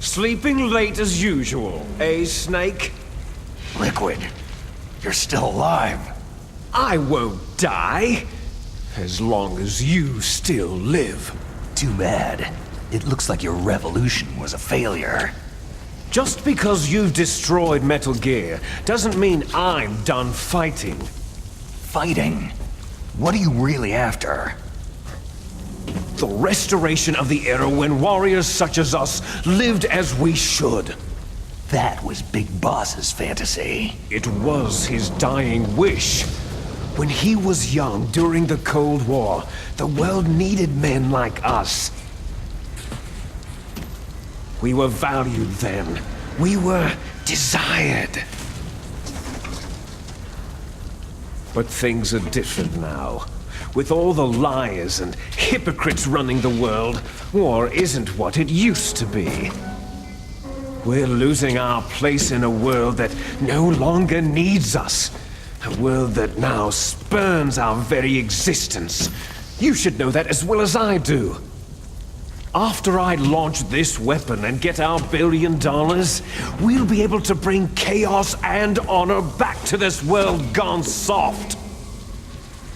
Sleeping late as usual, eh, Snake? Liquid, you're still alive. I won't die, as long as you still live. Too bad. It looks like your revolution was a failure. Just because you've destroyed Metal Gear doesn't mean I'm done fighting. Fighting? What are you really after? The restoration of the era when warriors such as us lived as we should. That was Big Boss's fantasy. It was his dying wish. When he was young during the Cold War, the world needed men like us. We were valued then. We were desired. But things are different now. With all the liars and hypocrites running the world, war isn't what it used to be. We're losing our place in a world that no longer needs us. A world that now spurns our very existence. You should know that as well as I do. After I launch this weapon and get our $1 billion, we'll be able to bring chaos and honor back to this world gone soft.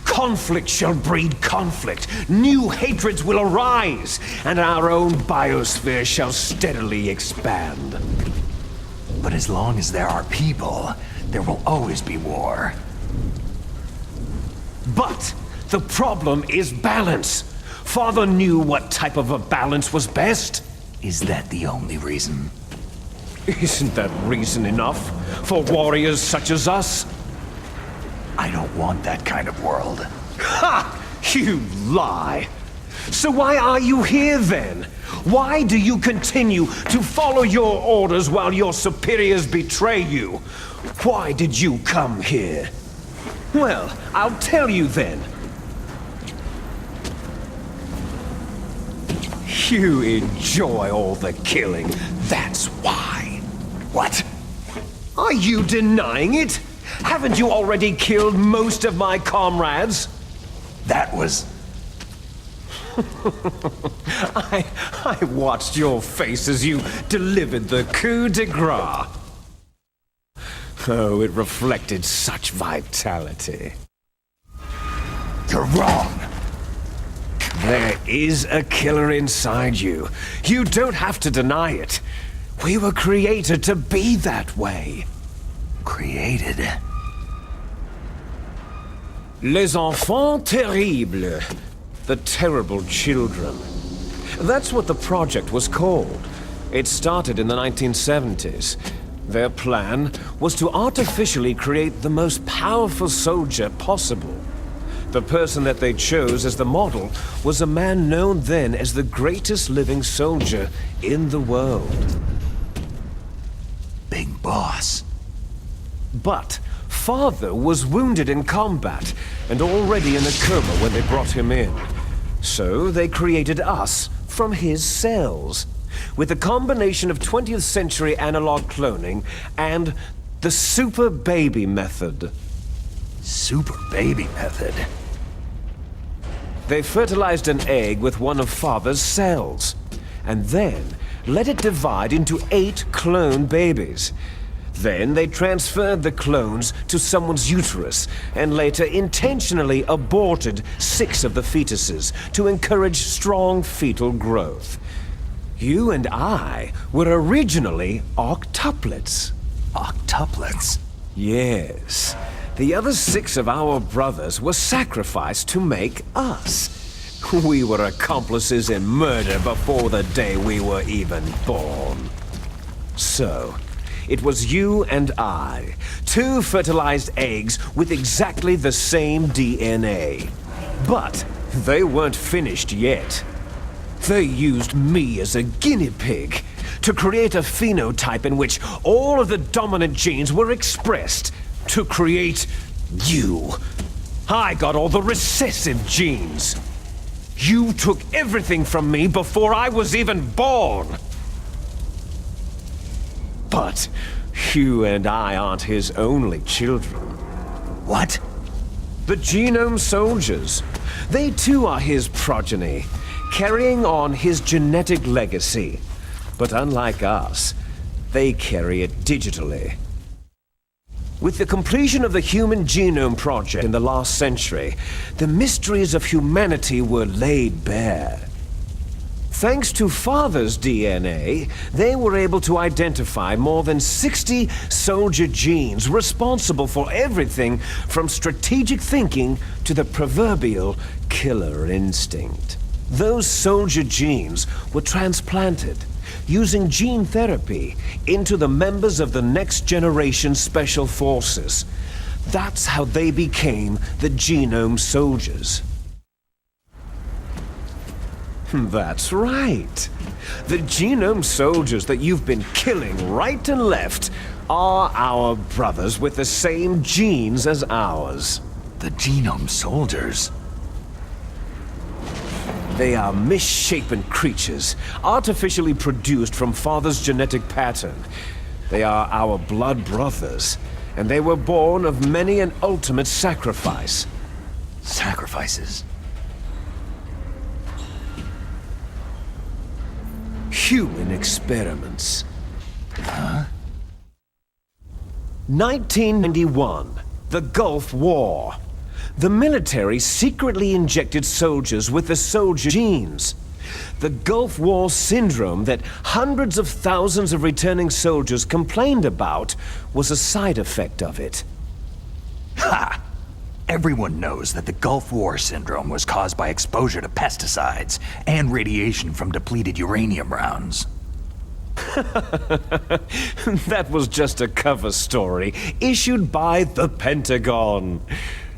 Conflict shall breed conflict, new hatreds will arise, and our own biosphere shall steadily expand. But as long as there are people, there will always be war. But the problem is balance. Father knew what type of a balance was best. Is that the only reason? Isn't that reason enough for warriors such as us? I don't want that kind of world. Ha! You lie! So why are you here then? Why do you continue to follow your orders while your superiors betray you? Why did you come here? Well, I'll tell you then. You enjoy all the killing, that's why. What? Are you denying it? Haven't you already killed most of my comrades? That was... I watched your face as you delivered the coup de grace. Oh, it reflected such vitality. You're wrong. There is a killer inside you. You don't have to deny it. We were created to be that way. Created? Les enfants terribles. The terrible children. That's what the project was called. It started in the 1970s. Their plan was to artificially create the most powerful soldier possible. The person that they chose as the model was a man known then as the greatest living soldier in the world. Big Boss. But Father was wounded in combat and already in a coma when they brought him in. So they created us from his cells, with a combination of 20th century analog cloning and the super baby method. Super baby method? They fertilized an egg with one of Father's cells, and then let it divide into 8 clone babies. Then they transferred the clones to someone's uterus, and later intentionally aborted 6 of the fetuses to encourage strong fetal growth. You and I were originally octuplets. Octuplets? Yes. The other 6 of our brothers were sacrificed to make us. We were accomplices in murder before the day we were even born. So, it was you and I, 2 fertilized eggs with exactly the same DNA. But they weren't finished yet. They used me as a guinea pig to create a phenotype in which all of the dominant genes were expressed to create you. I got all the recessive genes. You took everything from me before I was even born. But you and I aren't his only children. What? The genome soldiers. They too are his progeny, carrying on his genetic legacy. But unlike us, they carry it digitally. With the completion of the Human Genome Project in the last century, the mysteries of humanity were laid bare. Thanks to Father's DNA, they were able to identify more than 60 soldier genes responsible for everything from strategic thinking to the proverbial killer instinct. Those soldier genes were transplanted using gene therapy into the members of the next generation special forces. That's how they became the Genome Soldiers. That's right. The Genome Soldiers that you've been killing right and left are our brothers with the same genes as ours. The Genome Soldiers? They are misshapen creatures, artificially produced from Father's genetic pattern. They are our blood brothers, and they were born of many an ultimate sacrifice. Sacrifices? Human experiments. Huh? 1991, the Gulf War. The military secretly injected soldiers with the soldier genes. The Gulf War syndrome that hundreds of thousands of returning soldiers complained about was a side effect of it. Ha! Everyone knows that the Gulf War syndrome was caused by exposure to pesticides and radiation from depleted uranium rounds. That was just a cover story issued by the Pentagon.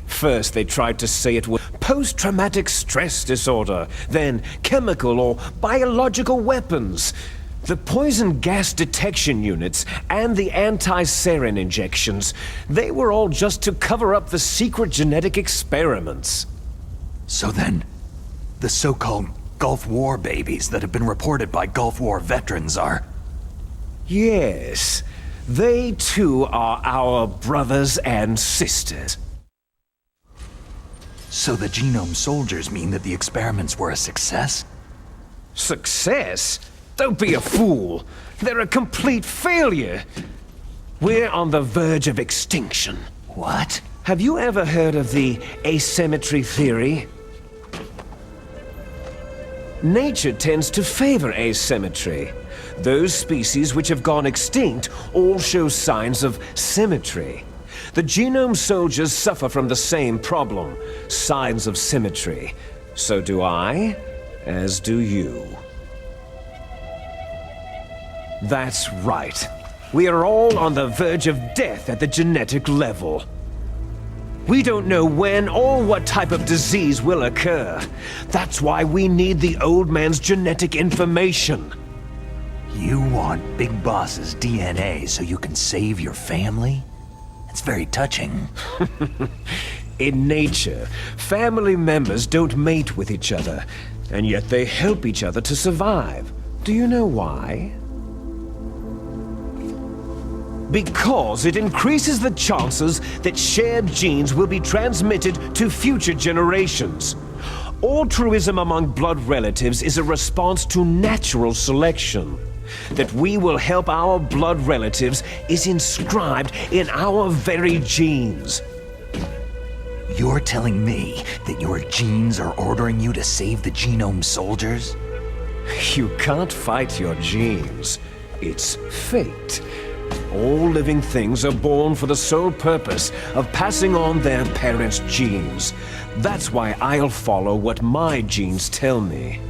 First, they tried to say it was post-traumatic stress disorder, then chemical or biological weapons. The poison gas detection units and the anti-sarin injections, they were all just to cover up the secret genetic experiments. So then, the so-called Gulf War babies that have been reported by Gulf War veterans are... Yes, they too are our brothers and sisters. So the Genome Soldiers mean that the experiments were a success? Success? Don't be a fool. They're a complete failure. We're on the verge of extinction. What? Have you ever heard of the asymmetry theory? Nature tends to favor asymmetry. Those species which have gone extinct all show signs of symmetry. The Genome Soldiers suffer from the same problem, signs of symmetry. So do I, as do you. That's right. We are all on the verge of death at the genetic level. We don't know when or what type of disease will occur. That's why we need the old man's genetic information. You want Big Boss's DNA so you can save your family? It's very touching. In nature, family members don't mate with each other, and yet they help each other to survive. Do you know why? Because it increases the chances that shared genes will be transmitted to future generations. Altruism among blood relatives is a response to natural selection. That we will help our blood relatives is inscribed in our very genes. You're telling me that your genes are ordering you to save the Genome Soldiers? You can't fight your genes. It's fate. All living things are born for the sole purpose of passing on their parents' genes. That's why I'll follow what my genes tell me.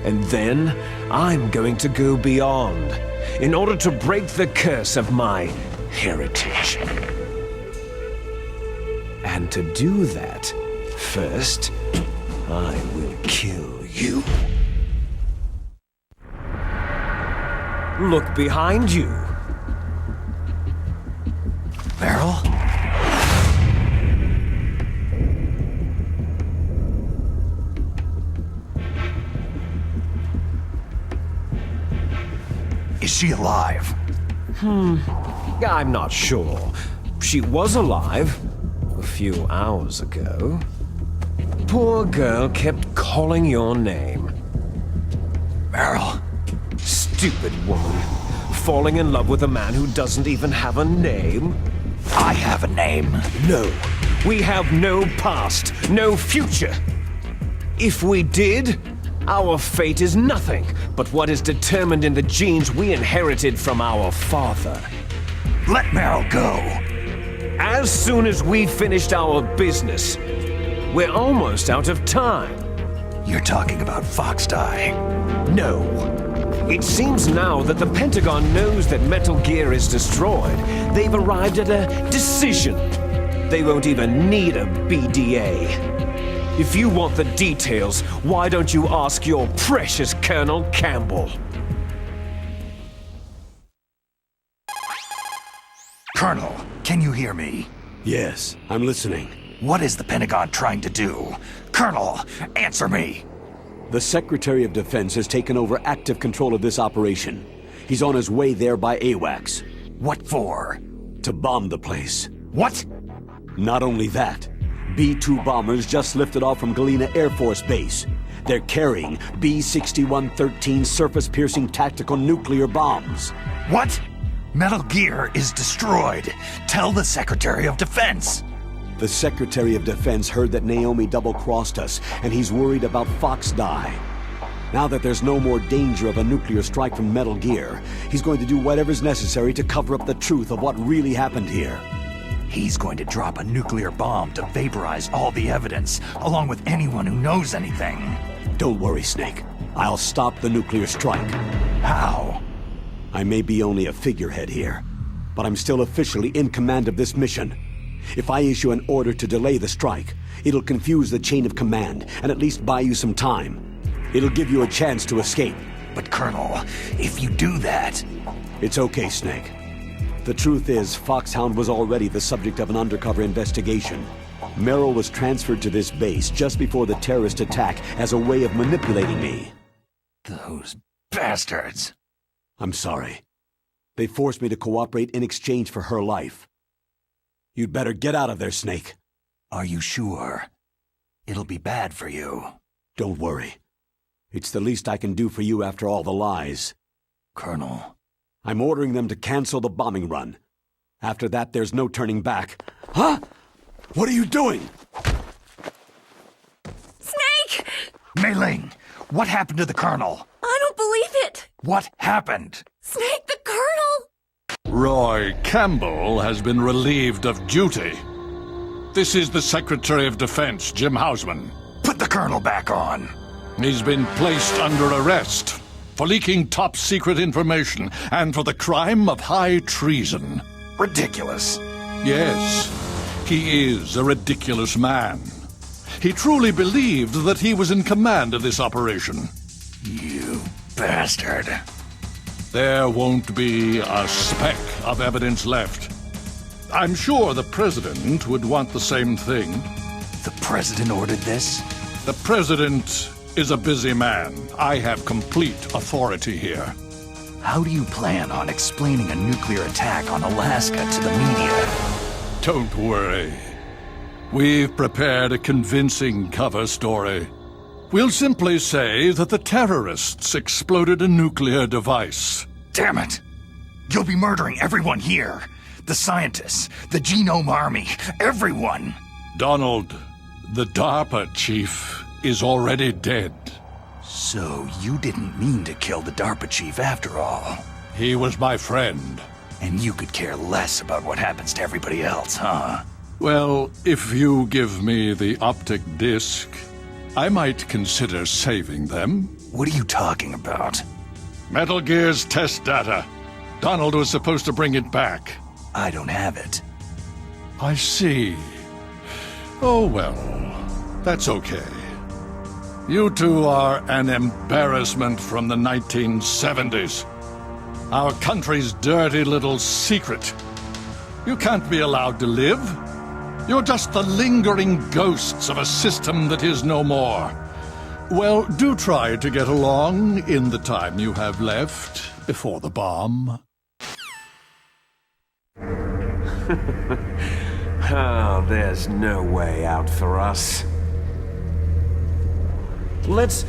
And then, I'm going to go beyond, in order to break the curse of my heritage. And to do that, first, I will kill you. Look behind you. Meryl? Is she alive? I'm not sure. She was alive a few hours ago. Poor girl kept calling your name. Meryl? stupid woman. Falling in love with a man who doesn't even have a name? I have a name. No. We have no past, no future. If we did, our fate is nothing but what is determined in the genes we inherited from our father. Let Meryl go. As soon as we finished our business, we're almost out of time. You're talking about Fox Die. No. It seems now that the Pentagon knows that Metal Gear is destroyed. They've arrived at a decision. They won't even need a BDA. If you want the details, why don't you ask your precious Colonel Campbell? Colonel, can you hear me? Yes, I'm listening. What is the Pentagon trying to do? Colonel, answer me! The Secretary of Defense has taken over active control of this operation. He's on his way there by AWACS. What for? To bomb the place. What? Not only that, B-2 bombers just lifted off from Galena Air Force Base. They're carrying B-6113 surface-piercing tactical nuclear bombs. What? Metal Gear is destroyed. Tell the Secretary of Defense. The Secretary of Defense heard that Naomi double-crossed us, and he's worried about Fox Die. Now that there's no more danger of a nuclear strike from Metal Gear, he's going to do whatever's necessary to cover up the truth of what really happened here. He's going to drop a nuclear bomb to vaporize all the evidence, along with anyone who knows anything. Don't worry, Snake. I'll stop the nuclear strike. How? I may be only a figurehead here, but I'm still officially in command of this mission. If I issue an order to delay the strike, it'll confuse the chain of command and at least buy you some time. It'll give you a chance to escape. But Colonel, if you do that... It's okay, Snake. The truth is, Foxhound was already the subject of an undercover investigation. Merrill was transferred to this base just before the terrorist attack as a way of manipulating me. Those bastards. I'm sorry. They forced me to cooperate in exchange for her life. You'd better get out of there, Snake. Are you sure? It'll be bad for you. Don't worry. It's the least I can do for you after all the lies. Colonel. I'm ordering them to cancel the bombing run. After that, there's no turning back. Huh? What are you doing? Snake! Mei Ling, what happened to the Colonel? I don't believe it! What happened? Snake, the Colonel! Roy Campbell has been relieved of duty. This is the Secretary of Defense, Jim Hausman. Put the Colonel back on. He's been placed under arrest for leaking top-secret information and for the crime of high treason. Ridiculous. Yes, he is a ridiculous man. He truly believed that he was in command of this operation. You bastard. There won't be a speck of evidence left. I'm sure the President would want the same thing. The President ordered this? The President is a busy man. I have complete authority here. How do you plan on explaining a nuclear attack on Alaska to the media? Don't worry. We've prepared a convincing cover story. We'll simply say that the terrorists exploded a nuclear device. Damn it! You'll be murdering everyone here. The scientists, the Genome Army, everyone. Donald, the DARPA chief, is already dead. So you didn't mean to kill the DARPA chief after all. He was my friend. And you could care less about what happens to everybody else, huh? Well, if you give me the optic disc, I might consider saving them. What are you talking about? Metal Gear's test data. Donald was supposed to bring it back. I don't have it. I see. Oh well, that's okay. You two are an embarrassment from the 1970s. Our country's dirty little secret. You can't be allowed to live. You're just the lingering ghosts of a system that is no more. Well, do try to get along in the time you have left before the bomb. Oh, there's no way out for us. Let's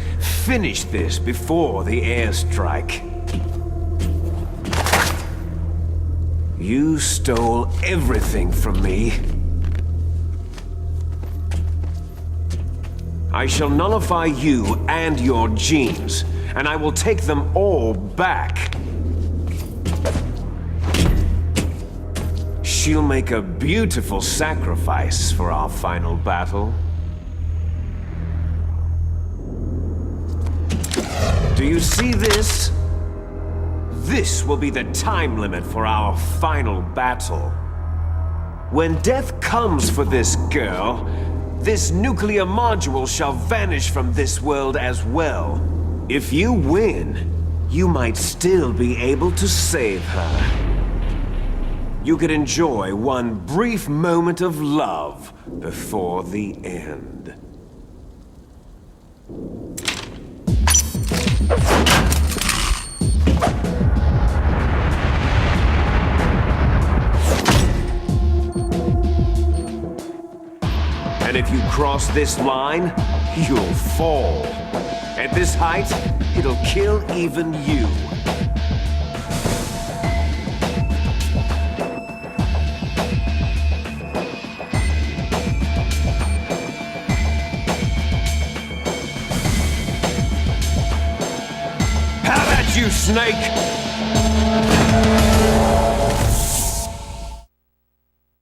finish this before the airstrike. You stole everything from me. I shall nullify you and your genes, and I will take them all back. She'll make a beautiful sacrifice for our final battle. Do you see this? This will be the time limit for our final battle. When death comes for this girl, this nuclear module shall vanish from this world as well. If you win, you might still be able to save her. You could enjoy one brief moment of love before the end. And if you cross this line, you'll fall. At this height, it'll kill even you. How about you, Snake?